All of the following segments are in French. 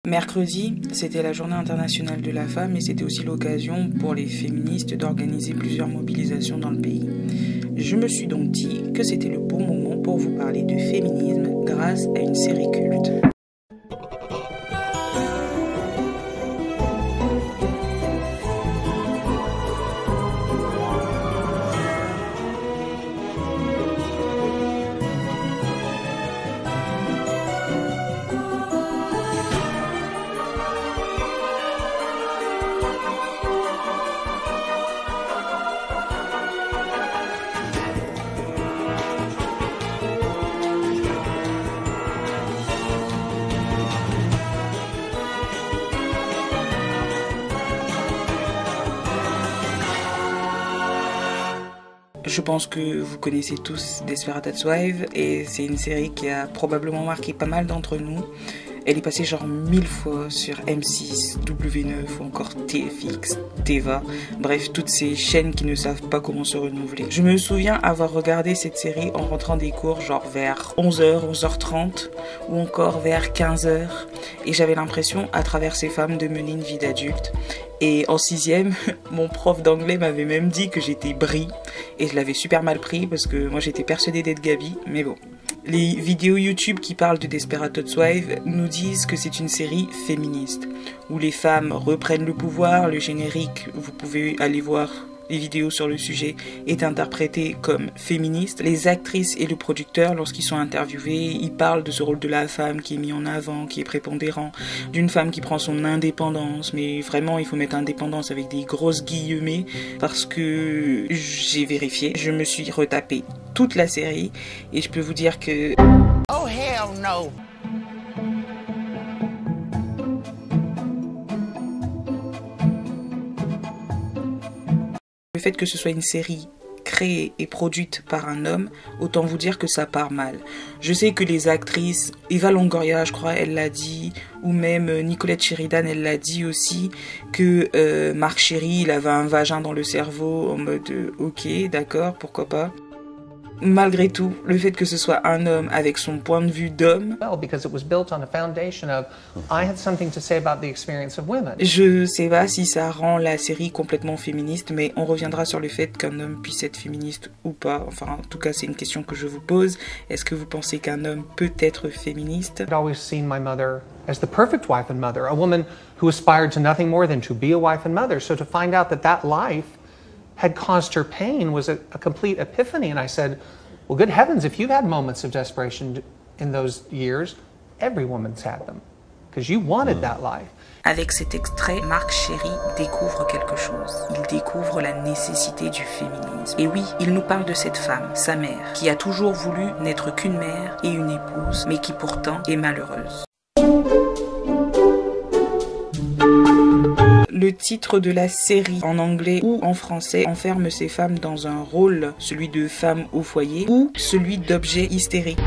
Mercredi, c'était la journée internationale de la femme et c'était aussi l'occasion pour les féministes d'organiser plusieurs mobilisations dans le pays. Je me suis donc dit que c'était le bon moment pour vous parler de féminisme grâce à une série culte. Je pense que vous connaissez tous Desperate Housewives et c'est une série qui a probablement marqué pas mal d'entre nous. Elle est passée genre 1000 fois sur M6, W9 ou encore TFX, Teva, bref, toutes ces chaînes qui ne savent pas comment se renouveler. Je me souviens avoir regardé cette série en rentrant des cours genre vers 11h, 11h30 ou encore vers 15h et j'avais l'impression à travers ces femmes de mener une vie d'adulte. Et en 6e, mon prof d'anglais m'avait même dit que j'étais Brie et je l'avais super mal pris parce que moi j'étais persuadée d'être Gabi, mais bon. Les vidéos YouTube qui parlent de Desperate Housewives nous disent que c'est une série féministe, où les femmes reprennent le pouvoir, le générique, vous pouvez aller voir les vidéos sur le sujet, est interprété comme féministe. Les actrices et le producteur, lorsqu'ils sont interviewés, ils parlent de ce rôle de la femme qui est mis en avant, qui est prépondérant, d'une femme qui prend son indépendance, mais vraiment il faut mettre indépendance avec des grosses guillemets, parce que j'ai vérifié, je me suis retapé toute la série, et je peux vous dire que... Oh hell no! Le fait que ce soit une série créée et produite par un homme, autant vous dire que ça part mal. Je sais que les actrices, Eva Longoria, je crois, elle l'a dit, ou même Nicolette Sheridan, elle l'a dit aussi, que Marc Chéry, il avait un vagin dans le cerveau, en mode ok, d'accord, pourquoi pas. Malgré tout, le fait que ce soit un homme avec son point de vue d'homme, je sais pas si ça rend la série complètement féministe, mais on reviendra sur le fait qu'un homme puisse être féministe ou pas. Enfin, en tout cas, c'est une question que je vous pose. Est-ce que vous pensez qu'un homme peut être féministe? I'd always seen my mother as the perfect wife and mother, a woman who aspired to nothing more than to be a wife and mother. So to find out that that life had caused her pain was a complete epiphany. And I said, well, good heavens, if you've had moments of desperation in those years, every woman's had them, because you wanted that life. Avec cet extrait, Marc Chéry découvre quelque chose. Il découvre la nécessité du féminisme. Et oui, il nous parle de cette femme, sa mère, qui a toujours voulu n'être qu'une mère et une épouse, mais qui pourtant est malheureuse. Le titre de la série en anglais ou en français enferme ces femmes dans un rôle, celui de femme au foyer ou celui d'objet hystérique.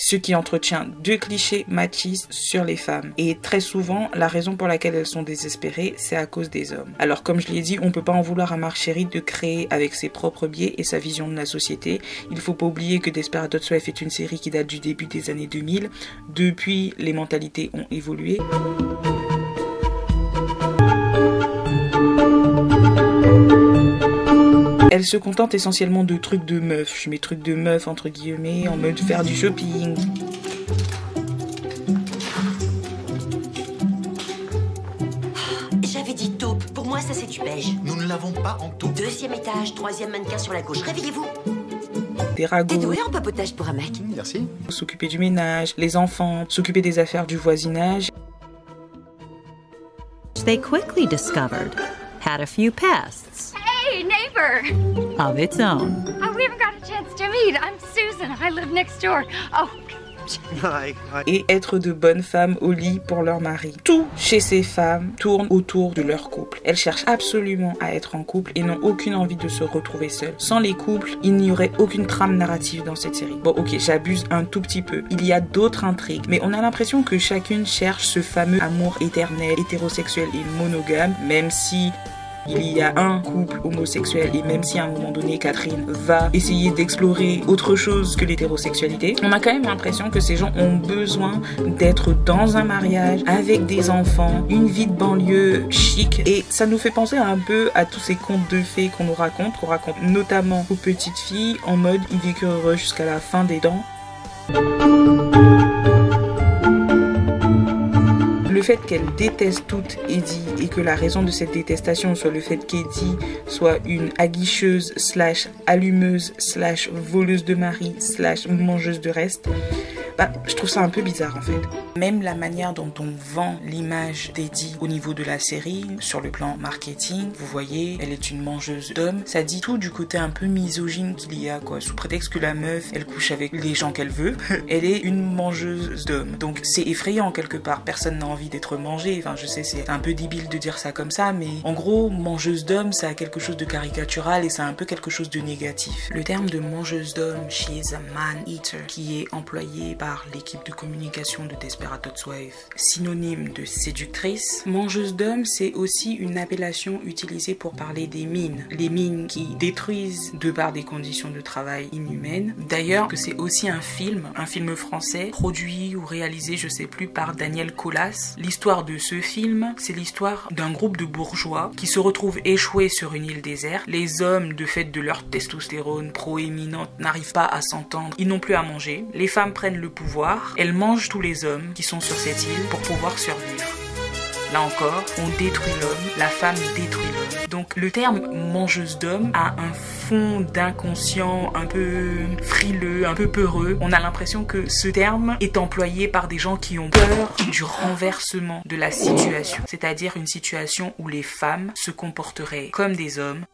Ce qui entretient deux clichés machistes sur les femmes. Et très souvent, la raison pour laquelle elles sont désespérées, c'est à cause des hommes. Alors comme je l'ai dit, on peut pas en vouloir à Marc Chéry de créer avec ses propres biais et sa vision de la société. Il faut pas oublier que Desperate Housewives est une série qui date du début des années 2000. Depuis, les mentalités ont évolué. Elle se contente essentiellement de trucs de meuf. Je mets trucs de meuf entre guillemets, en mode faire du shopping. J'avais dit taupe. Pour moi, ça c'est du beige. Nous ne l'avons pas en taupe. 2e étage, 3e mannequin sur la gauche. Réveillez-vous. Des ragots. T'es doué en papotage pour un mec. Merci. S'occuper du ménage, les enfants, s'occuper des affaires du voisinage. They quickly discovered had a few pests. Hey, neighbor! Of its own. Oh, we haven't got a chance to meet. I'm Susan. I live next door. Oh. Et être de bonnes femmes au lit pour leur mari. Tout chez ces femmes tourne autour de leur couple. Elles cherchent absolument à être en couple et n'ont aucune envie de se retrouver seules. Sans les couples, il n'y aurait aucune trame narrative dans cette série. Bon, ok, j'abuse un tout petit peu. Il y a d'autres intrigues, mais on a l'impression que chacune cherche ce fameux amour éternel, hétérosexuel et monogame, même si il y a un couple homosexuel et même si à un moment donné Catherine va essayer d'explorer autre chose que l'hétérosexualité, on a quand même l'impression que ces gens ont besoin d'être dans un mariage avec des enfants, une vie de banlieue chic, et ça nous fait penser un peu à tous ces contes de fées qu'on raconte notamment aux petites filles en mode ils vécurent heureux jusqu'à la fin des temps. Le fait qu'elle déteste toute Eddie et que la raison de cette détestation soit le fait qu'Eddie soit une aguicheuse / allumeuse / voleuse de mari / mangeuse de reste, je trouve ça un peu bizarre en fait. Même la manière dont on vend l'image d'Eddie au niveau de la série, sur le plan marketing, vous voyez, elle est une mangeuse d'hommes, ça dit tout du côté un peu misogyne qu'il y a quoi, sous prétexte que la meuf, elle couche avec les gens qu'elle veut, elle est une mangeuse d'hommes. Donc c'est effrayant quelque part, personne n'a envie d'être mangé, enfin je sais c'est un peu débile de dire ça comme ça, mais en gros, mangeuse d'hommes, ça a quelque chose de caricatural et ça a un peu quelque chose de négatif. Le terme de mangeuse d'hommes, she is a man eater, qui est employé par l'équipe de communication de Desperate Housewives, synonyme de séductrice. Mangeuse d'hommes, c'est aussi une appellation utilisée pour parler des mines. Les mines qui détruisent de par des conditions de travail inhumaines. D'ailleurs, que c'est aussi un film français, produit ou réalisé, je sais plus, par Daniel Colas. L'histoire de ce film, c'est l'histoire d'un groupe de bourgeois qui se retrouvent échoués sur une île déserte. Les hommes, de fait de leur testostérone proéminente, n'arrivent pas à s'entendre. Ils n'ont plus à manger. Les femmes prennent le pouvoir. Elles mangent tous les hommes qui sont sur cette île pour pouvoir survivre. Là encore, on détruit l'homme, la femme détruit l'homme. Donc le terme mangeuse d'hommes a un fond d'inconscient un peu frileux, un peu peureux. On a l'impression que ce terme est employé par des gens qui ont peur du renversement de la situation. C'est-à-dire une situation où les femmes se comporteraient comme des hommes.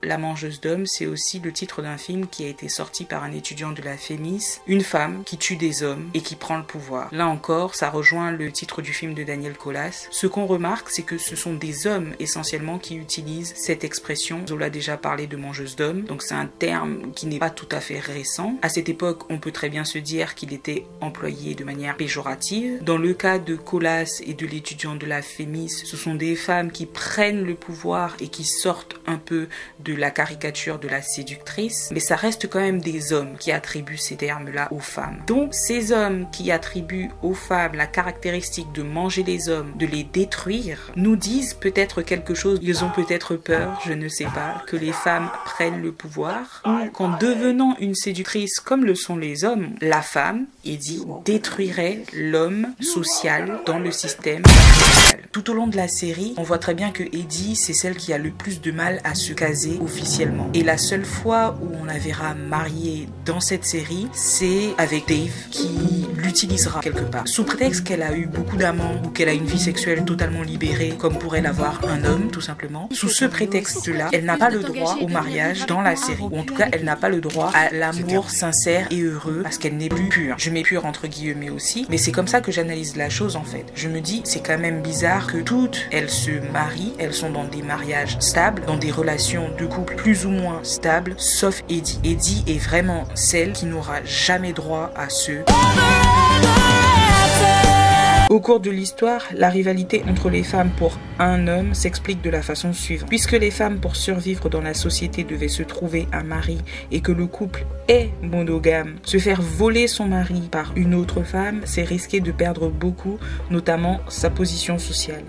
La mangeuse d'hommes, c'est aussi le titre d'un film qui a été sorti par un étudiant de la Fémis, une femme qui tue des hommes et qui prend le pouvoir. Là encore, ça rejoint le titre du film de Daniel Colas. Ce qu'on remarque, c'est que ce sont des hommes essentiellement qui utilisent cette expression. Zola a déjà parlé de mangeuse d'hommes, donc c'est un terme qui n'est pas tout à fait récent. À cette époque, on peut très bien se dire qu'il était employé de manière péjorative. Dans le cas de Colas et de l'étudiant de la Fémis, ce sont des femmes qui prennent le pouvoir et qui sortent un peu de la caricature de la séductrice, mais ça reste quand même des hommes qui attribuent ces termes-là aux femmes. Donc ces hommes qui attribuent aux femmes la caractéristique de manger les hommes, de les détruire, nous disent peut-être quelque chose. Ils ont peut-être peur, je ne sais pas, que les femmes prennent le pouvoir, ou qu'en devenant une séductrice comme le sont les hommes, la femme, Eddie, détruirait l'homme social dans le système patriarcal. Tout au long de la série, on voit très bien que Eddie, c'est celle qui a le plus de mal à se caser officiellement. Et la seule fois où on la verra mariée dans cette série, c'est avec Dave qui l'utilisera quelque part. Sous prétexte qu'elle a eu beaucoup d'amants ou qu'elle a une vie sexuelle totalement libérée, comme pourrait l'avoir un homme tout simplement. Sous ce prétexte-là, elle n'a pas le droit au mariage dans la série. Ou en tout cas, elle n'a pas le droit à l'amour sincère et heureux parce qu'elle n'est plus pure. Je mets pure entre guillemets aussi, mais c'est comme ça que j'analyse la chose en fait. Je me dis, c'est quand même bizarre que toutes, elles se marient, elles sont dans des mariages stables, dans des relations de couple plus ou moins stables, sauf Eddie. Eddie est vraiment celle qui n'aura jamais droit à ce... Au cours de l'histoire, la rivalité entre les femmes pour un homme s'explique de la façon suivante. Puisque les femmes, pour survivre dans la société, devaient se trouver un mari et que le couple est monogame, se faire voler son mari par une autre femme, c'est risquer de perdre beaucoup, notamment sa position sociale.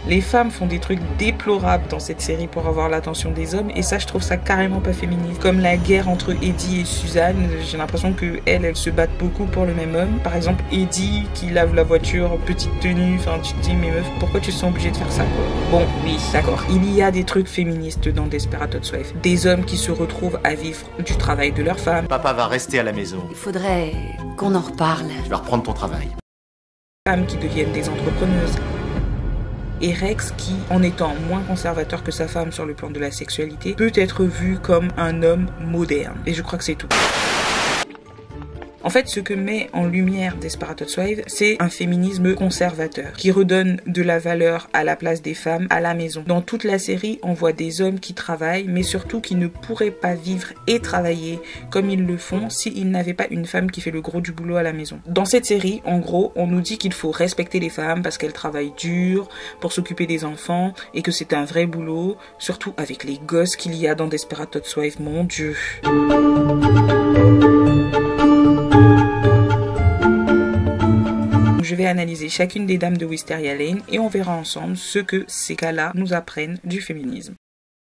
Les femmes font des trucs déplorables dans cette série pour avoir l'attention des hommes et ça je trouve ça carrément pas féministe. Comme la guerre entre Eddie et Suzanne, j'ai l'impression que elles se battent beaucoup pour le même homme. Par exemple Eddie qui lave la voiture en petite tenue, enfin tu te dis mais meuf pourquoi tu te sens obligée de faire ça quoi. Bon oui d'accord, il y a des trucs féministes dans Desperate Housewives. Des hommes qui se retrouvent à vivre du travail de leur femme. Papa va rester à la maison. Il faudrait qu'on en reparle. Tu vas reprendre ton travail. Femmes qui deviennent des entrepreneuses. Et Rex qui, en étant moins conservateur que sa femme sur le plan de la sexualité, peut être vu comme un homme moderne. Et je crois que c'est tout. En fait, ce que met en lumière Desperate Housewives, c'est un féminisme conservateur qui redonne de la valeur à la place des femmes à la maison. Dans toute la série, on voit des hommes qui travaillent, mais surtout qui ne pourraient pas vivre et travailler comme ils le font s'ils n'avaient pas une femme qui fait le gros du boulot à la maison. Dans cette série, en gros, on nous dit qu'il faut respecter les femmes parce qu'elles travaillent dur pour s'occuper des enfants et que c'est un vrai boulot, surtout avec les gosses qu'il y a dans Desperate Housewives, mon Dieu. Je vais analyser chacune des dames de Wisteria Lane et on verra ensemble ce que ces cas-là nous apprennent du féminisme.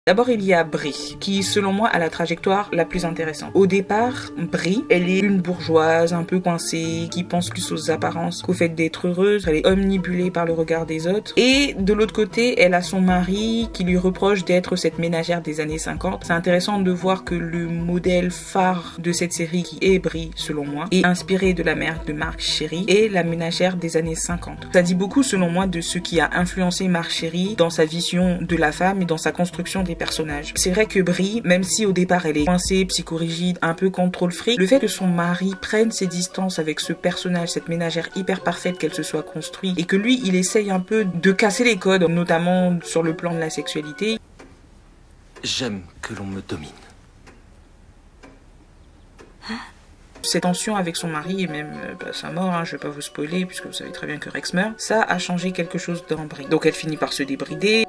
D'abord, il y a Brie, qui, selon moi, a la trajectoire la plus intéressante. Au départ, Brie, elle est une bourgeoise un peu coincée, qui pense plus aux apparences qu'au fait d'être heureuse. Elle est omnibulée par le regard des autres. Et de l'autre côté, elle a son mari qui lui reproche d'être cette ménagère des années 50. C'est intéressant de voir que le modèle phare de cette série, qui est Brie, selon moi, est inspiré de la mère de Mark Cherry et la ménagère des années 50. Ça dit beaucoup, selon moi, de ce qui a influencé Mark Cherry dans sa vision de la femme et dans sa construction des personnages. C'est vrai que Brie, même si au départ elle est coincée, psychorigide, un peu contrôle freak, le fait que son mari prenne ses distances avec ce personnage, cette ménagère hyper parfaite qu'elle se soit construite, et que lui, il essaye un peu de casser les codes, notamment sur le plan de la sexualité. J'aime que l'on me domine. Cette tension avec son mari et même sa mort, je vais pas vous spoiler puisque vous savez très bien que Rex meurt, ça a changé quelque chose dans Brie. Donc elle finit par se débrider.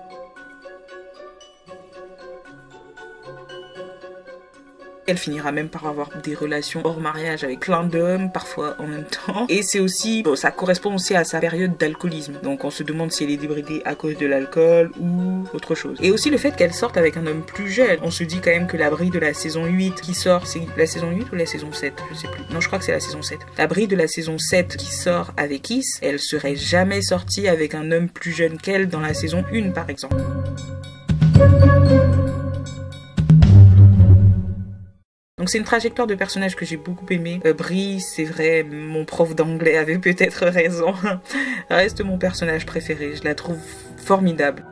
Elle finira même par avoir des relations hors mariage avec plein d'hommes, parfois en même temps. Et c'est aussi, bon, ça correspond aussi à sa période d'alcoolisme. Donc on se demande si elle est débridée à cause de l'alcool ou autre chose. Et aussi le fait qu'elle sorte avec un homme plus jeune. On se dit quand même que la Brie de la saison 8 qui sort, c'est la saison 8 ou la saison 7? Je sais plus. Non, je crois que c'est la saison 7. La Brie de la saison 7 qui sort avec Is, elle serait jamais sortie avec un homme plus jeune qu'elle dans la saison 1 par exemple. Donc c'est une trajectoire de personnage que j'ai beaucoup aimé. Brie, c'est vrai, mon prof d'anglais avait peut-être raison. Reste mon personnage préféré, je la trouve formidable.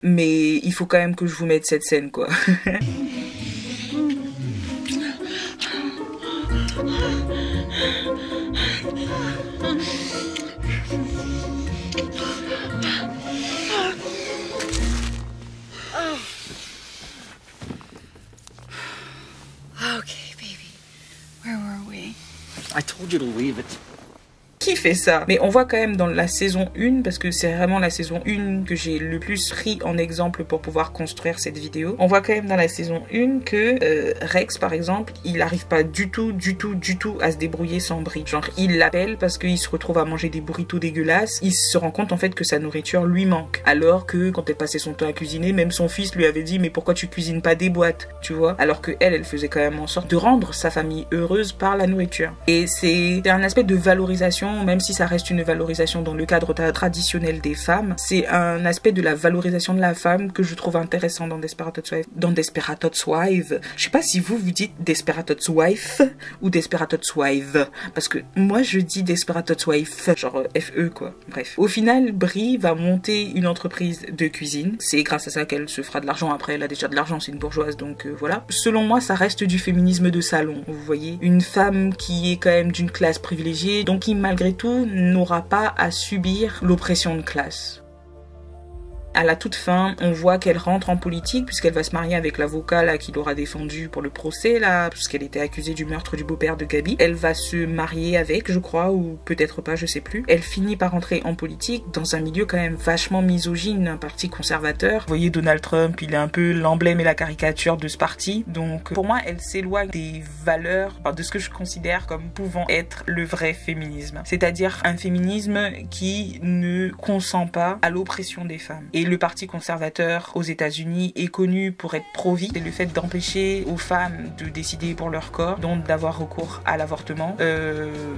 Mais il faut quand même que je vous mette cette scène, quoi. Okay, baby. Where were we? I told you to leave it. Qui fait ça? Mais on voit quand même dans la saison 1, parce que c'est vraiment la saison 1 que j'ai le plus pris en exemple pour pouvoir construire cette vidéo. On voit quand même dans la saison 1 que Rex, par exemple, il n'arrive pas du tout à se débrouiller sans Brie. Genre, il l'appelle parce qu'il se retrouve à manger des burritos dégueulasses. Il se rend compte en fait que sa nourriture lui manque. Alors que quand elle passait son temps à cuisiner, même son fils lui avait dit mais pourquoi tu cuisines pas des boîtes, tu vois? Alors que elle faisait quand même en sorte de rendre sa famille heureuse par la nourriture. Et c'est un aspect de valorisation, même si ça reste une valorisation dans le cadre traditionnel des femmes, c'est un aspect de la valorisation de la femme que je trouve intéressant dans Desperate Housewives. Dans Desperate Housewives, je sais pas si vous dites Desperate Housewives ou Desperate Housewives, parce que moi je dis Desperate Housewives, genre FE quoi. Bref. Au final, Brie va monter une entreprise de cuisine. C'est grâce à ça qu'elle se fera de l'argent. Après, elle a déjà de l'argent, c'est une bourgeoise, donc voilà. Selon moi, ça reste du féminisme de salon, vous voyez. Une femme qui est quand même d'une classe privilégiée, donc qui malgré tout n'aura pas à subir l'oppression de classe. À la toute fin, on voit qu'elle rentre en politique puisqu'elle va se marier avec l'avocat là qui l'aura défendu pour le procès là, puisqu'elle était accusée du meurtre du beau-père de Gabi. Elle va se marier avec, je crois, ou peut-être pas, je sais plus. Elle finit par entrer en politique dans un milieu quand même vachement misogyne, un parti conservateur. Vous voyez, Donald Trump, il est un peu l'emblème et la caricature de ce parti. Donc pour moi, elle s'éloigne des valeurs, de ce que je considère comme pouvant être le vrai féminisme. C'est-à-dire un féminisme qui ne consent pas à l'oppression des femmes. Et Et le parti conservateur aux États-Unis est connu pour être pro-vie. C'est le fait d'empêcher aux femmes de décider pour leur corps, donc d'avoir recours à l'avortement.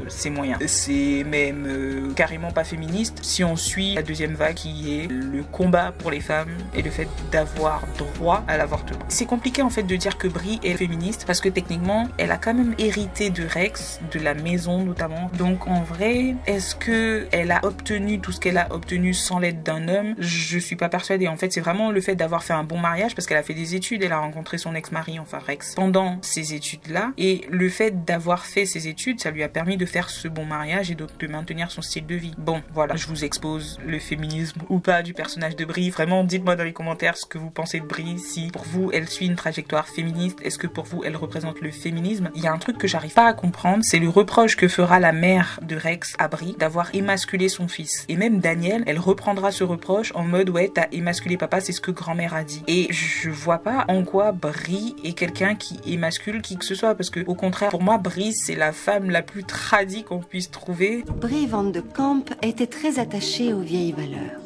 C'est moyen. C'est même carrément pas féministe si on suit la deuxième vague qui est le combat pour les femmes et le fait d'avoir droit à l'avortement. C'est compliqué en fait de dire que Brie est féministe parce que techniquement elle a quand même hérité de Rex, de la maison notamment. Donc en vrai, est-ce que elle a obtenu tout ce qu'elle a obtenu sans l'aide d'un homme? Je suis pas persuadée. En fait, c'est vraiment le fait d'avoir fait un bon mariage parce qu'elle a fait des études, elle a rencontré son ex-mari, enfin Rex, pendant ces études-là. Et le fait d'avoir fait ces études, ça lui a permis de faire ce bon mariage et de maintenir son style de vie. Bon, voilà, je vous expose le féminisme ou pas du personnage de Brie. Vraiment, dites-moi dans les commentaires ce que vous pensez de Brie. Si pour vous, elle suit une trajectoire féministe, est-ce que pour vous, elle représente le féminisme? Il y a un truc que j'arrive pas à comprendre, c'est le reproche que fera la mère de Rex à Brie d'avoir émasculé son fils. Et même Danielle, elle reprendra ce reproche en mode ouais, t'as émasculé papa, c'est ce que grand-mère a dit. Et je vois pas en quoi Brie est quelqu'un qui émascule qui que ce soit, parce que au contraire, pour moi, Brie, c'est la femme la plus tradie qu'on puisse trouver. Brie Van de Camp était très attachée aux vieilles valeurs,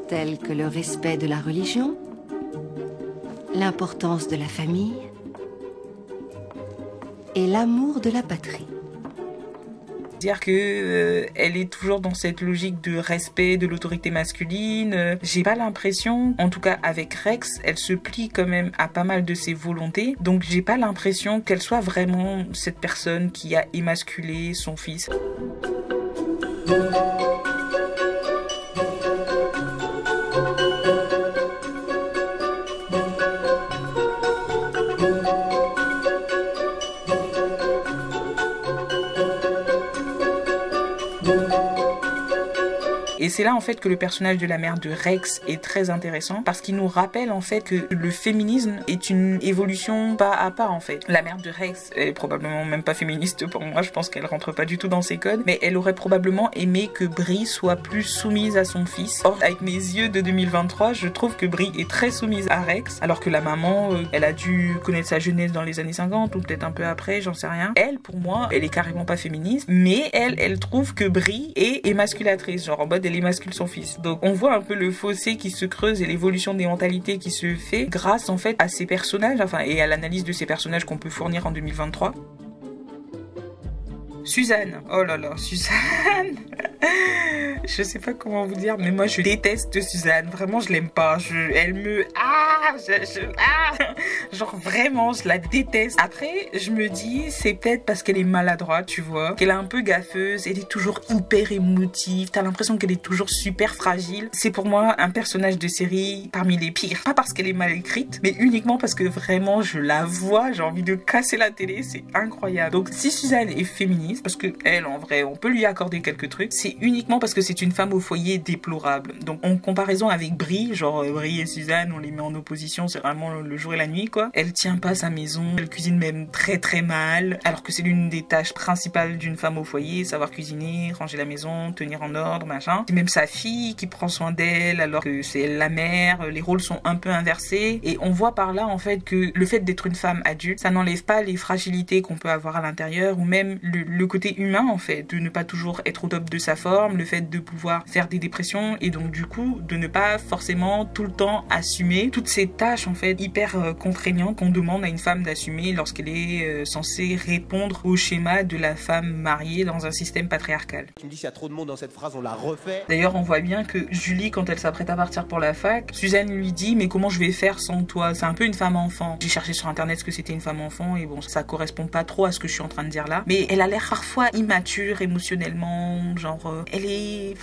telles que le respect de la religion, l'importance de la famille et l'amour de la patrie. Dire que elle est toujours dans cette logique de respect de l'autorité masculine. J'ai pas l'impression, en tout cas avec Rex, elle se plie quand même à pas mal de ses volontés. Donc j'ai pas l'impression qu'elle soit vraiment cette personne qui a émasculé son fils. Et c'est là en fait que le personnage de la mère de Rex est très intéressant parce qu'il nous rappelle en fait que le féminisme est une évolution pas à pas en fait. La mère de Rex est probablement même pas féministe pour moi, je pense qu'elle rentre pas du tout dans ses codes, mais elle aurait probablement aimé que Brie soit plus soumise à son fils. Or avec mes yeux de 2023, je trouve que Brie est très soumise à Rex, alors que la maman, elle a dû connaître sa jeunesse dans les années 50 ou peut-être un peu après, j'en sais rien. Elle, pour moi, elle est carrément pas féministe, mais elle trouve que Brie est émasculatrice, genre en mode elle émascule son fils. Donc on voit un peu le fossé qui se creuse et l'évolution des mentalités qui se fait grâce en fait à ces personnages, enfin et à l'analyse de ces personnages qu'on peut fournir en 2023. Suzanne, oh là là, Suzanne. Je sais pas comment vous dire, mais moi je déteste Suzanne. Vraiment, je l'aime pas. Elle me... Genre vraiment, je la déteste. Après, je me dis, c'est peut-être parce qu'elle est maladroite, tu vois. Qu'elle est un peu gaffeuse. Elle est toujours hyper émotive. T'as l'impression qu'elle est toujours super fragile. C'est pour moi un personnage de série parmi les pires. Pas parce qu'elle est mal écrite, mais uniquement parce que vraiment, je la vois. J'ai envie de casser la télé. C'est incroyable. Donc, si Suzanne est féministe, parce que elle, en vrai, on peut lui accorder quelques trucs, c'est uniquement parce que c'est une femme au foyer déplorable. Donc en comparaison avec Brie, genre Brie et Suzanne, on les met en opposition, c'est vraiment le jour et la nuit quoi. Elle tient pas sa maison, elle cuisine même très très mal, alors que c'est l'une des tâches principales d'une femme au foyer, savoir cuisiner, ranger la maison, tenir en ordre, machin. C'est même sa fille qui prend soin d'elle alors que c'est elle la mère, les rôles sont un peu inversés et on voit par là en fait que le fait d'être une femme adulte, ça n'enlève pas les fragilités qu'on peut avoir à l'intérieur ou même le côté humain en fait, de ne pas toujours être au top de sa forme, le fait de pouvoir faire des dépressions et donc du coup de ne pas forcément tout le temps assumer toutes ces tâches en fait hyper contraignantes qu'on demande à une femme d'assumer lorsqu'elle est censée répondre au schéma de la femme mariée dans un système patriarcal. Tu me dis s'il y a trop de monde dans cette phrase, on la refait. D'ailleurs on voit bien que Julie, quand elle s'apprête à partir pour la fac, Suzanne lui dit mais comment je vais faire sans toi? C'est un peu une femme enfant. J'ai cherché sur internet ce que c'était une femme enfant et bon ça correspond pas trop à ce que je suis en train de dire là, mais elle a l'air parfois immature émotionnellement, genre elle est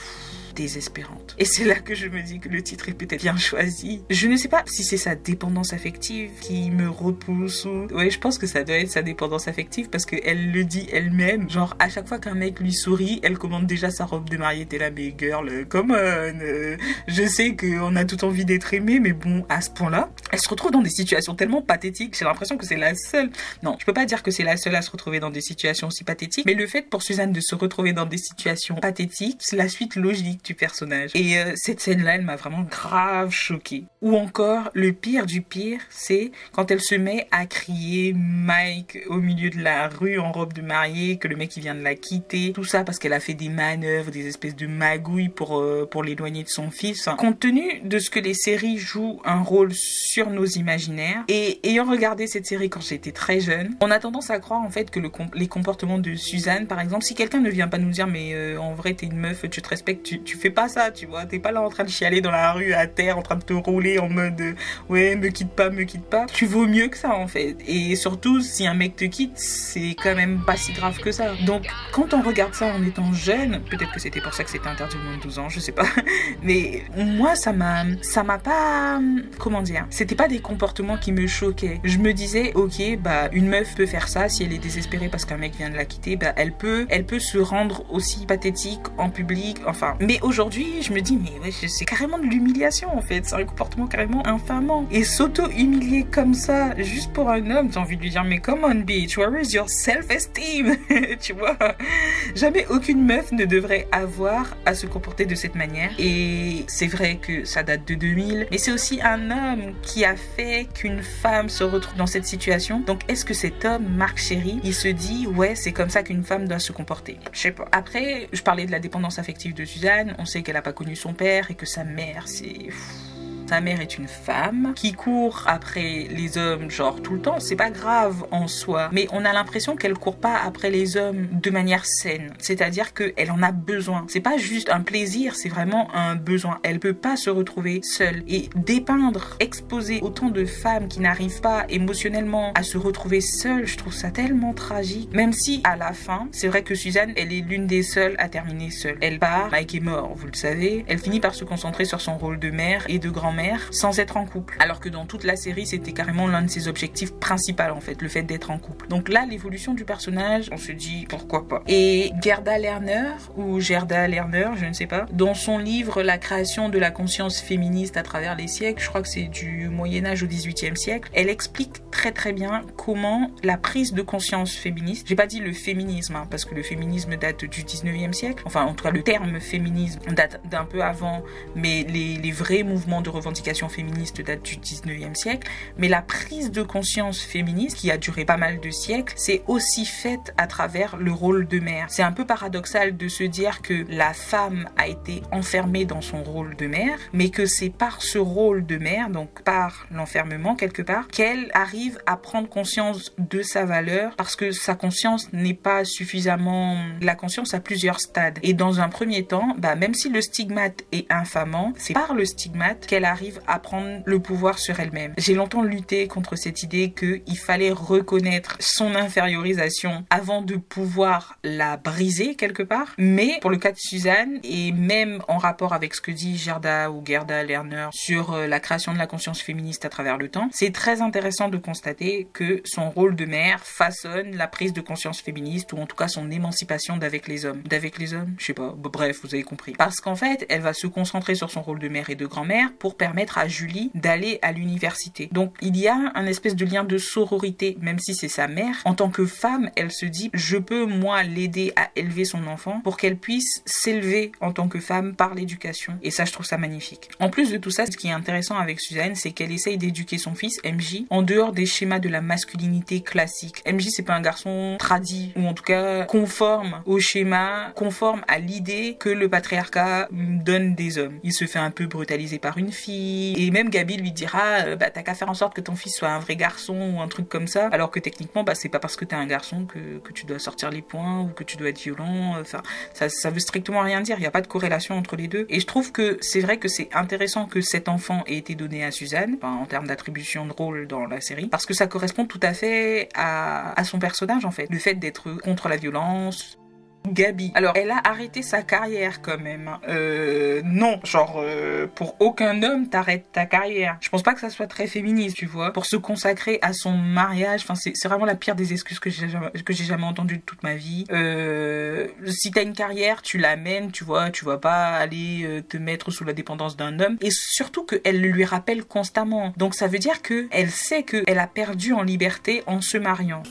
désespérante. Et c'est là que je me dis que le titre est peut-être bien choisi. Je ne sais pas si c'est sa dépendance affective qui me repousse ou... Ouais, je pense que ça doit être sa dépendance affective parce qu'elle le dit elle-même. Genre, à chaque fois qu'un mec lui sourit, elle commande déjà sa robe de mariée. T'es là, mais girl, come on. Je sais qu'on a tout envie d'être aimé, mais bon, à ce point-là, elle se retrouve dans des situations tellement pathétiques. J'ai l'impression que c'est la seule... Non, je peux pas dire que c'est la seule à se retrouver dans des situations aussi pathétiques, mais le fait pour Suzanne de se retrouver dans des situations pathétiques, c'est la suite logique du personnage. Et cette scène-là, elle m'a vraiment grave choquée. Ou encore, le pire du pire, c'est quand elle se met à crier Mike au milieu de la rue en robe de mariée, que le mec il vient de la quitter, tout ça parce qu'elle a fait des manœuvres, des espèces de magouilles pour l'éloigner de son fils. Enfin, compte tenu de ce que les séries jouent un rôle sur nos imaginaires, et ayant regardé cette série quand j'étais très jeune, on a tendance à croire en fait que les comportements de Suzanne, par exemple, si quelqu'un ne vient pas nous dire mais en vrai t'es une meuf, tu te respectes, tu fais pas ça, tu vois, t'es pas là en train de chialer dans la rue à terre, en train de te rouler en mode ouais me quitte pas, tu vaux mieux que ça en fait. Et surtout si un mec te quitte, c'est quand même pas si grave que ça. Donc quand on regarde ça en étant jeune, peut-être que c'était pour ça que c'était interdit au moins de 12 ans, je sais pas, mais moi ça m'a pas, comment dire, c'était pas des comportements qui me choquaient. Je me disais ok, bah une meuf peut faire ça si elle est désespérée parce qu'un mec vient de la quitter, bah elle peut se rendre aussi pathétique en public, enfin. Mais aujourd'hui je me dis mais ouais, c'est carrément de l'humiliation en fait, c'est un comportement carrément infamant. Et s'auto-humilier comme ça, juste pour un homme, j'ai envie de lui dire mais come on bitch, where is your self-esteem? Tu vois, jamais aucune meuf ne devrait avoir à se comporter de cette manière. Et c'est vrai que ça date de 2000, mais c'est aussi un homme qui a fait qu'une femme se retrouve dans cette situation. Donc est-ce que cet homme, Marc Chéry, il se dit ouais c'est comme ça qu'une femme doit se comporter? Je sais pas. Après, je parlais de la dépendance affective de Suzanne, on sait qu'elle a pas connu son père et que sa mère c'est... Sa mère est une femme qui court après les hommes genre tout le temps, c'est pas grave en soi, mais on a l'impression qu'elle court pas après les hommes de manière saine, c'est-à-dire qu'elle en a besoin, c'est pas juste un plaisir, c'est vraiment un besoin, elle peut pas se retrouver seule. Et dépeindre, exposer autant de femmes qui n'arrivent pas émotionnellement à se retrouver seules, je trouve ça tellement tragique, même si à la fin, c'est vrai que Suzanne, elle est l'une des seules à terminer seule. Elle part, Mike est mort, vous le savez, elle finit par se concentrer sur son rôle de mère et de grand-mère sans être en couple. Alors que dans toute la série, c'était carrément l'un de ses objectifs principaux en fait, le fait d'être en couple. Donc là, l'évolution du personnage, on se dit pourquoi pas. Et Gerda Lerner, ou Gerda Lerner, je ne sais pas, dans son livre La création de la conscience féministe à travers les siècles, je crois que c'est du Moyen-Âge au XVIIIe siècle, elle explique très très bien comment la prise de conscience féministe, j'ai pas dit le féminisme, hein, parce que le féminisme date du 19e siècle, enfin en tout cas le terme féminisme date d'un peu avant, mais les vrais mouvements de revendication féministe date du 19e siècle, mais la prise de conscience féministe qui a duré pas mal de siècles, c'est aussi faite à travers le rôle de mère. C'est un peu paradoxal de se dire que la femme a été enfermée dans son rôle de mère, mais que c'est par ce rôle de mère, donc par l'enfermement quelque part, qu'elle arrive à prendre conscience de sa valeur, parce que sa conscience n'est pas suffisamment... La conscience a plusieurs stades. Et dans un premier temps, bah, même si le stigmate est infamant, c'est par le stigmate qu'elle arrive à prendre le pouvoir sur elle-même. J'ai longtemps lutté contre cette idée qu'il fallait reconnaître son infériorisation avant de pouvoir la briser quelque part. Mais pour le cas de Suzanne, et même en rapport avec ce que dit Gerda Lerner sur la création de la conscience féministe à travers le temps, c'est très intéressant de constater que son rôle de mère façonne la prise de conscience féministe, ou en tout cas son émancipation d'avec les hommes. D'avec les hommes? Je sais pas. Bref, vous avez compris. Parce qu'en fait, elle va se concentrer sur son rôle de mère et de grand-mère pour permettre à Julie d'aller à l'université. Donc il y a un espèce de lien de sororité, même si c'est sa mère. En tant que femme, elle se dit je peux moi l'aider à élever son enfant pour qu'elle puisse s'élever en tant que femme par l'éducation. Et ça, je trouve ça magnifique. En plus de tout ça, ce qui est intéressant avec Suzanne, c'est qu'elle essaye d'éduquer son fils MJ en dehors des schémas de la masculinité classique. MJ, c'est pas un garçon tradit, ou en tout cas conforme au schéma, conforme à l'idée que le patriarcat donne des hommes. Il se fait un peu brutaliser par une fille, et même Gabi lui dira bah t'as qu'à faire en sorte que ton fils soit un vrai garçon ou un truc comme ça, alors que techniquement bah c'est pas parce que t'es un garçon que tu dois sortir les poings ou que tu dois être violent. Enfin ça veut strictement rien dire, il y a pas de corrélation entre les deux. Et je trouve que c'est vrai que c'est intéressant que cet enfant ait été donné à Suzanne, enfin, en termes d'attribution de rôle dans la série, parce que ça correspond tout à fait à son personnage en fait, le fait d'être contre la violence. Gabi, alors elle a arrêté sa carrière quand même. Non, genre pour aucun homme t'arrêtes ta carrière. Je pense pas que ça soit très féministe, tu vois. Pour se consacrer à son mariage, enfin c'est vraiment la pire des excuses que j'ai jamais entendues de toute ma vie. Si t'as une carrière, tu la mènes, tu vois. Tu vas pas aller te mettre sous la dépendance d'un homme. Et surtout qu'elle le lui rappelle constamment. Donc ça veut dire que elle sait qu'elle a perdu en liberté en se mariant.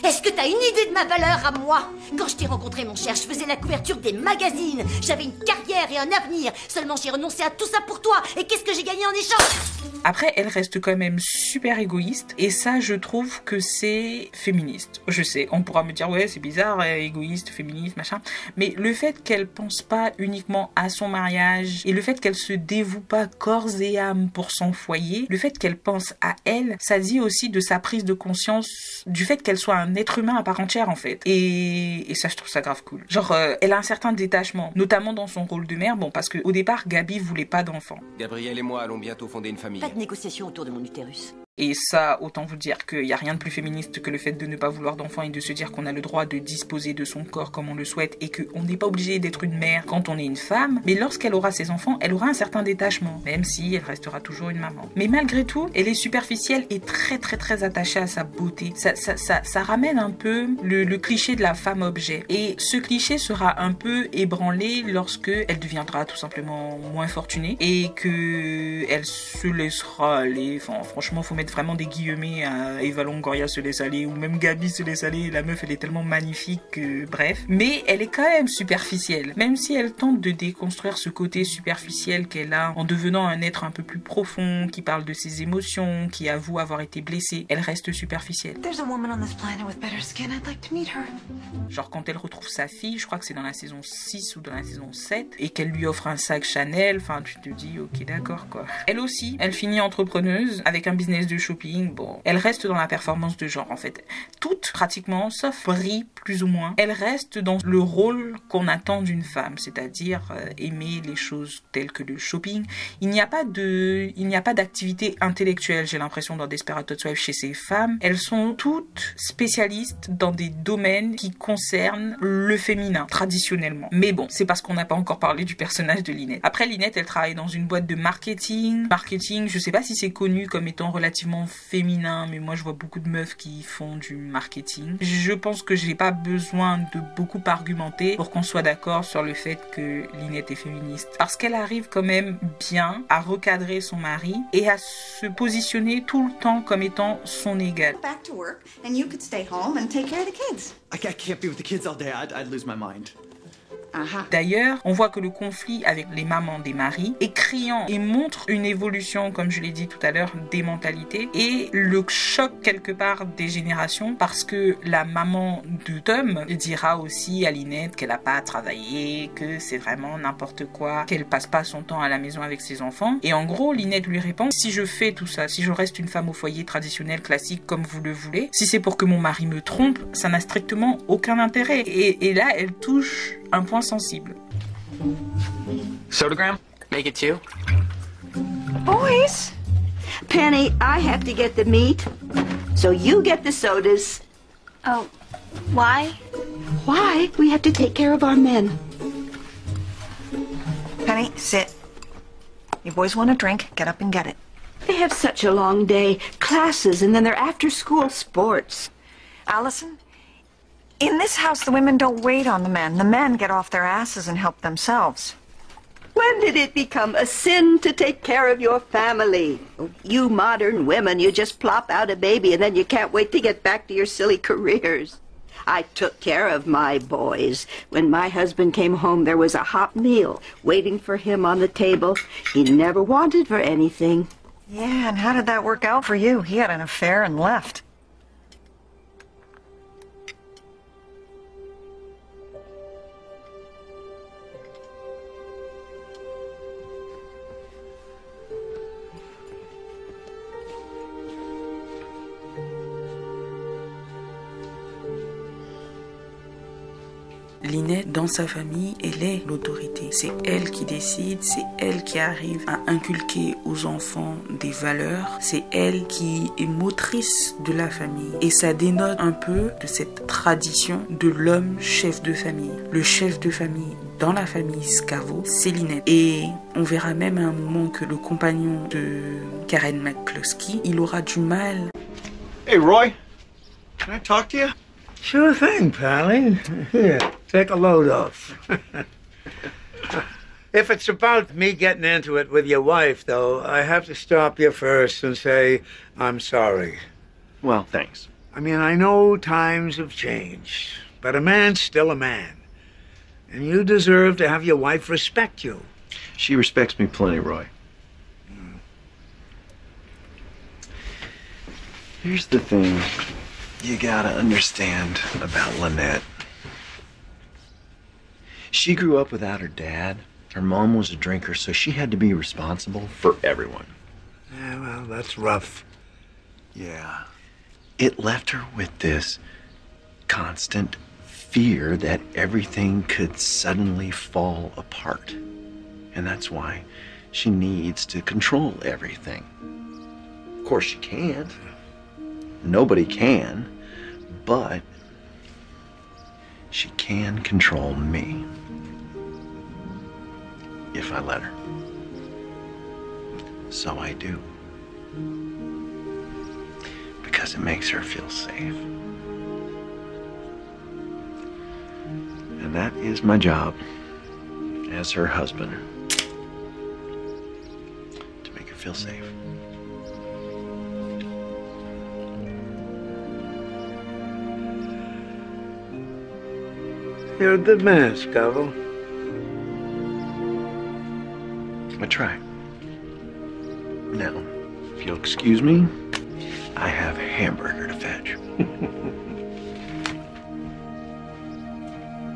Est-ce que t'as une idée de ma valeur à moi? Quand je t'ai rencontré, mon cher, je faisais la couverture des magazines. J'avais une carrière carrière et un avenir. Seulement j'ai renoncé à tout ça pour toi. Et qu'est-ce que j'ai gagné en échange? Après, elle reste quand même super égoïste et ça, je trouve que c'est féministe. Je sais, on pourra me dire ouais, c'est bizarre, égoïste, féministe, machin. Mais le fait qu'elle pense pas uniquement à son mariage et le fait qu'elle se dévoue pas corps et âme pour son foyer, le fait qu'elle pense à elle, ça dit aussi de sa prise de conscience du fait qu'elle soit un être humain à part entière en fait. Et ça, je trouve ça grave cool. Genre, elle a un certain détachement, notamment dans son rôle de mère. Bon, parce que au départ, Gabi voulait pas d'enfant. Gabriel et moi allons bientôt fonder une famille. Pas de négociation autour de mon utérus. Et ça, autant vous dire qu'il n'y a rien de plus féministe que le fait de ne pas vouloir d'enfant et de se dire qu'on a le droit de disposer de son corps comme on le souhaite et qu'on n'est pas obligé d'être une mère quand on est une femme. Mais lorsqu'elle aura ses enfants, elle aura un certain détachement, même si elle restera toujours une maman. Mais malgré tout, elle est superficielle et très très très attachée à sa beauté. Ça ramène un peu le cliché de la femme objet. Et ce cliché sera un peu ébranlé lorsque elle deviendra tout simplement moins fortunée et que elle se laissera aller. Enfin, franchement, faut mettre vraiment des guillemets à Eva Longoria se laisse aller ou même Gabi se laisse aller. La meuf, elle est tellement magnifique que bref. Mais elle est quand même superficielle. Même si elle tente de déconstruire ce côté superficiel qu'elle a en devenant un être un peu plus profond, qui parle de ses émotions, qui avoue avoir été blessée, elle reste superficielle. Genre quand elle retrouve sa fille, je crois que c'est dans la saison 6 ou dans la saison 7, et qu'elle lui offre un sac Chanel, enfin tu te dis ok d'accord quoi. Elle aussi, elle finit entrepreneuse avec un business de shopping. Bon, elle reste dans la performance de genre en fait. Toutes pratiquement, sauf Brie plus ou moins, elle reste dans le rôle qu'on attend d'une femme, c'est-à-dire aimer les choses telles que le shopping. Il n'y a pas d'activité intellectuelle, j'ai l'impression, dans Desperate Housewives chez ces femmes. Elles sont toutes spécialistes dans des domaines qui concernent le féminin, traditionnellement. Mais bon, c'est parce qu'on n'a pas encore parlé du personnage de Lynette. Après, Lynette, elle travaille dans une boîte de marketing. Marketing, je sais pas si c'est connu comme étant relativement féminin, mais moi je vois beaucoup de meufs qui font du marketing. Je pense que j'ai pas besoin de beaucoup argumenter pour qu'on soit d'accord sur le fait que Lynette est féministe. Parce qu'elle arrive quand même bien à recadrer son mari et à se positionner tout le temps comme étant son égal. Back to work and you could stay home and take care of the kids. I can't be with the kids all day. I'd lose my mind. D'ailleurs, on voit que le conflit avec les mamans des maris est criant et montre une évolution, comme je l'ai dit tout à l'heure, des mentalités et le choc quelque part des générations parce que la maman de Tom dira aussi à Lynette qu'elle n'a pas travaillé, que c'est vraiment n'importe quoi, qu'elle passe pas son temps à la maison avec ses enfants. Et en gros, Lynette lui répond: si je fais tout ça, si je reste une femme au foyer traditionnelle, classique, comme vous le voulez, si c'est pour que mon mari me trompe, ça n'a strictement aucun intérêt. Et là, elle touche un point sensible. Sodagram? Make it two. Boys, Penny, I have to get the meat, so you get the sodas. Oh, why? Why? We have to take care of our men. Penny, sit. You boys want a drink? Get up and get it. They have such a long day. Classes and then their after-school sports. Allison, in this house, the women don't wait on the men. The men get off their asses and help themselves. When did it become a sin to take care of your family? You modern women, you just plop out a baby and then you can't wait to get back to your silly careers. I took care of my boys. When my husband came home, there was a hot meal waiting for him on the table. He never wanted for anything. Yeah, and how did that work out for you? He had an affair and left. Lynette, dans sa famille, elle est l'autorité. C'est elle qui décide, c'est elle qui arrive à inculquer aux enfants des valeurs, c'est elle qui est motrice de la famille. Et ça dénote un peu de cette tradition de l'homme chef de famille. Le chef de famille dans la famille Scavo, c'est Lynette. Et on verra même à un moment que le compagnon de Karen McCluskey, il aura du mal. Hey Roy, can I talk to you? Sure thing, Pally. Here, take a load off. If it's about me getting into it with your wife, though, I have to stop you first and say I'm sorry. Well, thanks. I mean, I know times have changed, but a man's still a man. And you deserve to have your wife respect you. She respects me plenty, Roy. Here's the thing you gotta understand about Lynette. She grew up without her dad. Her mom was a drinker, so she had to be responsible for everyone. Yeah, well, that's rough. Yeah. It left her with this constant fear that everything could suddenly fall apart. And that's why she needs to control everything. Of course, she can't. Nobody can. But she can control me. If I let her. So I do. Because it makes her feel safe. And that is my job as her husband. To make her feel safe. You're a good man, Scavo. I try. Now, if you'll excuse me, I have a hamburger to fetch.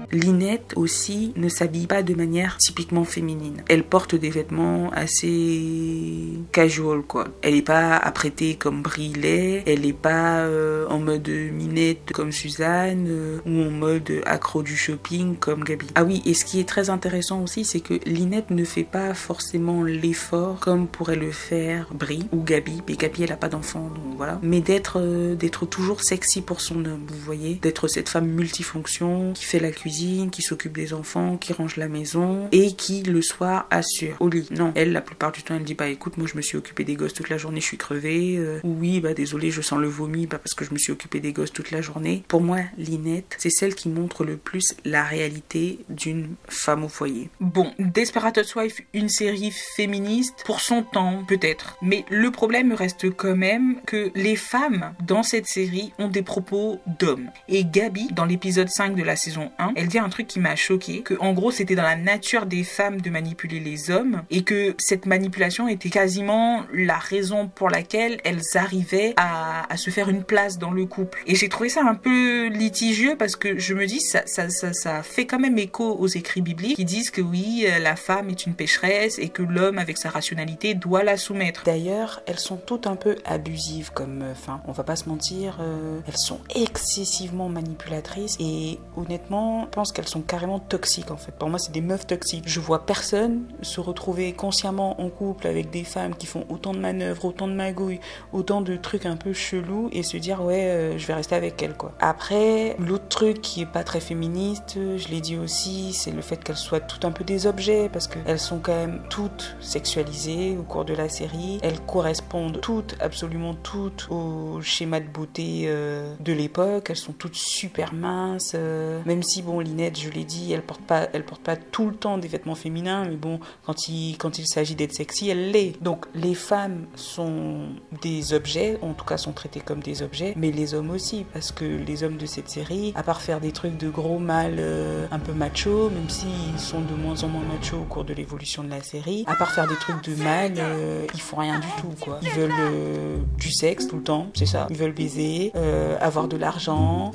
Lynette aussi ne s'habille pas de manière typiquement féminine. Elle porte des vêtements assez casual quoi. Elle est pas apprêtée comme Brie l'est, elle est pas en mode minette comme Suzanne ou en mode accro du shopping comme Gabi. Ah oui, et ce qui est très intéressant aussi, c'est que Lynette ne fait pas forcément l'effort comme pourrait le faire Brie ou Gabi. Mais Gabi elle a pas d'enfant donc voilà. Mais d'être toujours sexy pour son homme, vous voyez, d'être cette femme multifonction qui fait la cuisine, qui s'occupe des enfants, qui range la maison et qui le soir assure au lit. Non, elle la plupart du temps elle dit bah écoute moi je me suis occupée des gosses toute la journée, je suis crevée ou oui bah désolé je sens le vomi parce que je me suis occupée des gosses toute la journée. Pour moi Lynette c'est celle qui montre le plus la réalité d'une femme au foyer. Bon, Desperate Housewives, une série féministe pour son temps peut-être, mais le problème reste quand même que les femmes dans cette série ont des propos d'hommes. Et Gabi dans l'épisode 5 de la saison 1 elle dit un truc qui m'a choqué, que en gros c'était dans la nature des femmes de manipuler les hommes et que cette manipulation était quasiment la raison pour laquelle elles arrivaient à se faire une place dans le couple. Et j'ai trouvé ça un peu litigieux parce que je me dis ça fait quand même écho aux écrits bibliques qui disent que oui la femme est une pécheresse et que l'homme avec sa rationalité doit la soumettre. D'ailleurs elles sont toutes un peu abusives comme fin, on va pas se mentir, elles sont excessivement manipulatrices et honnêtement je pense qu'elles sont carrément toxiques en fait. Pour moi c'est des meufs toxiques. Je vois personne se retrouver consciemment en couple avec des femmes qui font autant de manœuvres, autant de magouilles, autant de trucs un peu chelous et se dire ouais je vais rester avec elle quoi. Après l'autre truc qui est pas très féministe, je l'ai dit aussi, c'est le fait qu'elles soient toutes un peu des objets parce qu'elles sont quand même toutes sexualisées au cours de la série. Elles correspondent toutes, absolument toutes au schéma de beauté de l'époque. Elles sont toutes super minces, même si bon Lynette, je l'ai dit, elle porte pas tout le temps des vêtements féminins, mais bon, quand il s'agit d'être sexy, elle l'est. Donc les femmes sont des objets, en tout cas sont traitées comme des objets, mais les hommes aussi, parce que les hommes de cette série, à part faire des trucs de gros mâles un peu macho, même s'ils sont de moins en moins macho au cours de l'évolution de la série, à part faire des trucs de mâles, ils font rien du tout quoi. Ils veulent du sexe tout le temps, c'est ça. Ils veulent baiser, avoir de l'argent,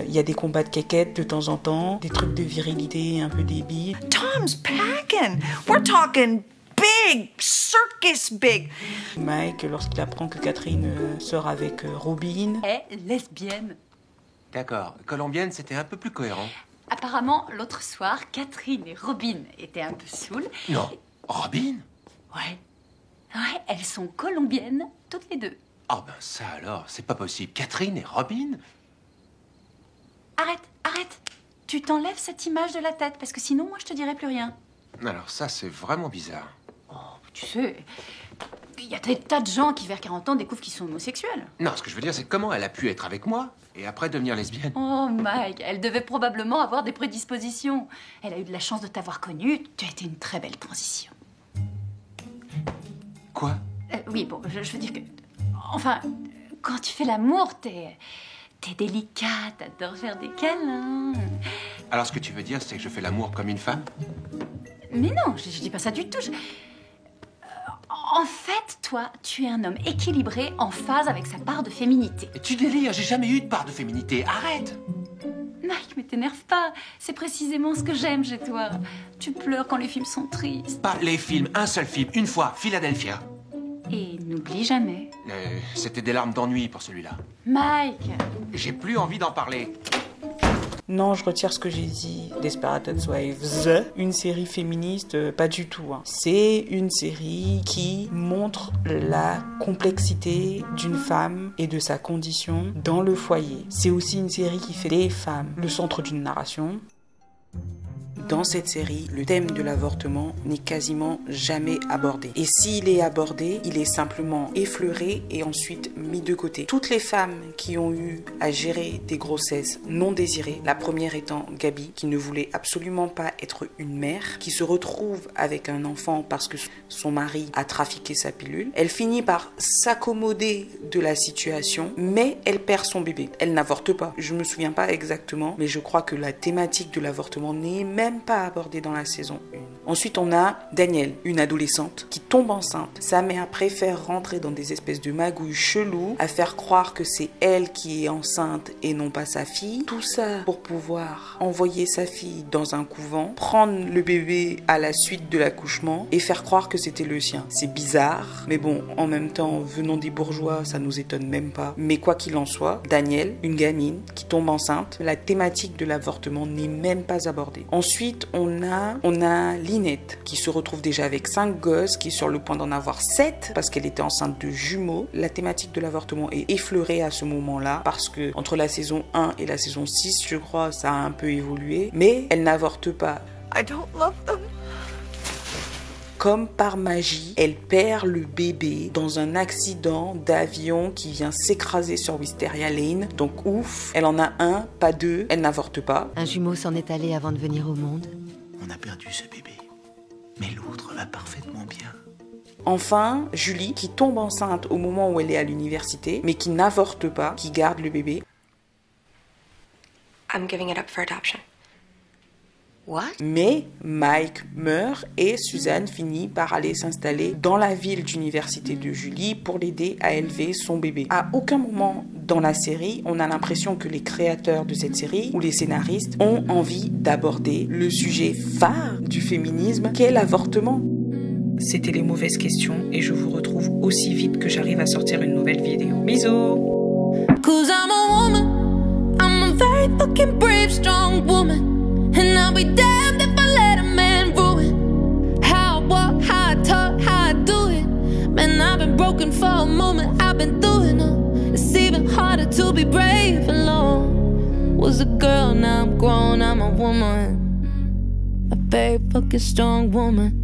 il y a des combats de quéquettes de temps en temps, des trucs de virilité un peu débiles. Tom's packing. We're talking big, circus big. Mike, lorsqu'il apprend que Catherine sort avec Robin, est lesbienne. D'accord. Colombienne, c'était un peu plus cohérent. Apparemment, l'autre soir, Catherine et Robin étaient un peu saoules. Non. Robin? Ouais. Ouais, elles sont colombiennes, toutes les deux. Oh ben ça alors, c'est pas possible. Catherine et Robin? Arrête. Tu t'enlèves cette image de la tête, parce que sinon, moi, je te dirai plus rien. Alors ça, c'est vraiment bizarre. Oh, tu sais, il y a des tas de gens qui, vers 40 ans, découvrent qu'ils sont homosexuels. Non, ce que je veux dire, c'est comment elle a pu être avec moi et après devenir lesbienne. Oh, Mike, elle devait probablement avoir des prédispositions. Elle a eu de la chance de t'avoir connu. Tu as été une très belle transition. Quoi? Oui, bon, je veux dire que... Enfin, quand tu fais l'amour, T'es délicate, t'adores faire des câlins. Alors ce que tu veux dire, c'est que je fais l'amour comme une femme? Mais non, je dis pas ça du tout. En fait, toi, tu es un homme équilibré, en phase avec sa part de féminité. Et tu délires, j'ai jamais eu de part de féminité, arrête! Mike, mais t'énerve pas. C'est précisément ce que j'aime chez toi. Tu pleures quand les films sont tristes. Pas les films, un seul film, une fois, Philadelphia. Et n'oublie jamais. C'était des larmes d'ennui pour celui-là. Mike! J'ai plus envie d'en parler. Non, je retire ce que j'ai dit. Desperate Housewives, une série féministe, pas du tout. C'est une série qui montre la complexité d'une femme et de sa condition dans le foyer. C'est aussi une série qui fait des femmes le centre d'une narration. Dans cette série, le thème de l'avortement n'est quasiment jamais abordé. Et s'il est abordé, il est simplement effleuré et ensuite mis de côté. Toutes les femmes qui ont eu à gérer des grossesses non désirées, la première étant Gabi, qui ne voulait absolument pas être une mère, qui se retrouve avec un enfant parce que son mari a trafiqué sa pilule. Elle finit par s'accommoder de la situation, mais elle perd son bébé. Elle n'avorte pas. Je me souviens pas exactement, mais je crois que la thématique de l'avortement n'est même pas abordée dans la saison 1. Ensuite, on a Danielle, une adolescente qui tombe enceinte. Sa mère préfère rentrer dans des espèces de magouilles cheloues, à faire croire que c'est elle qui est enceinte et non pas sa fille. Tout ça pour pouvoir envoyer sa fille dans un couvent, prendre le bébé à la suite de l'accouchement et faire croire que c'était le sien. C'est bizarre, mais bon, en même temps, venant des bourgeois, ça nous étonne même pas. Mais quoi qu'il en soit, Danielle, une gamine qui tombe enceinte, la thématique de l'avortement n'est même pas abordée. Ensuite, on a Lynette qui se retrouve déjà avec 5 gosses, qui est sur le point d'en avoir 7 parce qu'elle était enceinte de jumeaux. La thématique de l'avortement est effleurée à ce moment-là parce que entre la saison 1 et la saison 6, je crois, ça a un peu évolué. Mais elle n'avorte pas. I don't love them. Comme par magie, elle perd le bébé dans un accident d'avion qui vient s'écraser sur Wisteria Lane. Donc ouf, elle en a un, pas deux, elle n'avorte pas. Un jumeau s'en est allé avant de venir au monde. On a perdu ce bébé, mais l'autre va parfaitement bien. Enfin, Julie, qui tombe enceinte au moment où elle est à l'université, mais qui n'avorte pas, qui garde le bébé. I'm giving it up for adoption. What? Mais Mike meurt et Suzanne finit par aller s'installer dans la ville d'université de Julie pour l'aider à élever son bébé. À aucun moment dans la série, on a l'impression que les créateurs de cette série ou les scénaristes ont envie d'aborder le sujet phare du féminisme qu'est l'avortement. C'était les mauvaises questions et je vous retrouve aussi vite que j'arrive à sortir une nouvelle vidéo. Bisous! 'Cause I'm a woman, I'm a very fucking brave, strong woman. And I'll be damned if I let a man ruin how I walk, how I talk, how I do it. Man, I've been broken for a moment, I've been through it all. It's even harder to be brave alone. Was a girl, now I'm grown, I'm a woman. A very fucking strong woman.